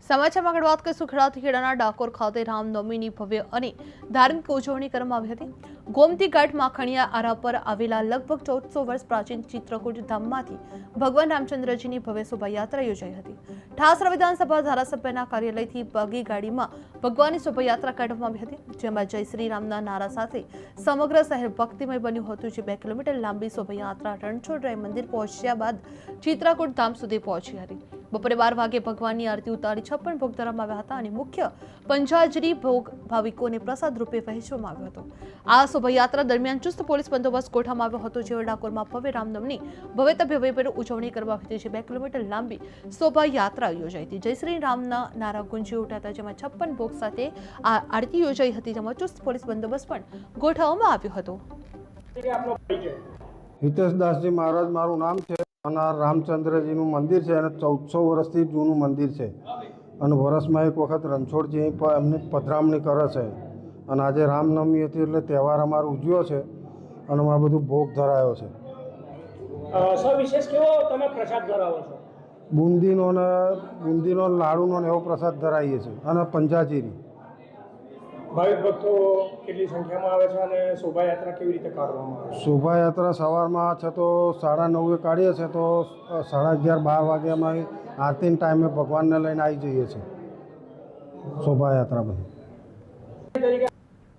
સમાચારમાં આગળ વાત કરીશું ખેડાથી ખેડાના ડાકોર ખાતે રામનવમીની ભવ્ય અને ધાર્મિક ઉજવણી કરવામાં આવી હતી। ગોમતી ઘાટ માખણીયા આરા પર આવેલા લગભગ 1400 વર્ષ પ્રાચીન ચિત્રકૂટ ધામમાંથી ભગવાન રામચંદ્રજીની ભવ્ય શોભાયાત્રા યોજાઈ હતી। ઠાસરા વિધાનસભા ધારાસભ્યના કાર્યાલયથી બગી ગાડીમાં ભગવાનની શોભાયાત્રા કાઢવામાં આવી હતી, જેમાં જય શ્રી રામના નારા સાથે સમગ્ર શહેર ભક્તિમય બન્યું હતું। જે 2 કિલોમીટર લાંબી શોભાયાત્રા રણછોડરાય મંદિર પહોંચ્યા બાદ ચિત્રકૂટ ધામ સુધી પહોંચી હતી। બપોરે 12 વાગે ભગવાનની આરતી ઉતારી 56 ભોગ ધરવામાં આવ્યા હતા અને મુખ્ય પંચાજરી ભોગ ભાવિકોને પ્રસાદ રૂપે વહેંચવામાં આવ્યો હતો। આ શોભાયાત્રા દરમિયાન ચુસ્ત પોલીસ બંદોબસ્ત ગોઠવવામાં આવ્યો હતો, જે ડાકોરમાં ભવ્ય રામનવમીની ભવ્ય ઉજવણી કરવામાં આવી હતી। જે 2 કિલોમીટર લાંબી શોભાયાત્રા યોજાઈ હતી। જય શ્રી રામના નારા ગુંજી ઉઠ્યા હતા, જેમાં 56 ભોગ સાથે આ આરતી યોજાઈ હતી, જેમાં ચુસ્ત પોલીસ બંદોબસ્ત પણ ગોઠવવામાં આવ્યો હતો। હિતેશ દાસજી મહારાજ મારું નામ છે અને આ રામચંદ્રજીનું મંદિર છે અને 1400 વર્ષથી જૂનું મંદિર છે અને વર્ષમાં એક વખત રણછોડજી એમની પધરામણી કરે છે અને આજે રામનવમી હતી એટલે તહેવાર અમારો ઉજવ્યો છે અને આ બધું ભોગ ધરાયો છે। સવિશેષ કેવો તમે પ્રસાદ ધરાવો છો? બુંદીનો લાડુનો એવો પ્રસાદ ધરાવીએ છીએ અને પંજાજીરી। ભાવિક ભક્તો કેટલી સંખ્યામાં આવે છે અને શોભાયાત્રા કેવી રીતે કાઢવામાં આવે છે? શોભાયાત્રા સવારમાં છે તો 9:30 કાઢીએ છીએ તો 11:30 12 વાગે અમે આરતીના ટાઈમે ભગવાનને લઈને આવી જઈએ છીએ શોભાયાત્રા બધી।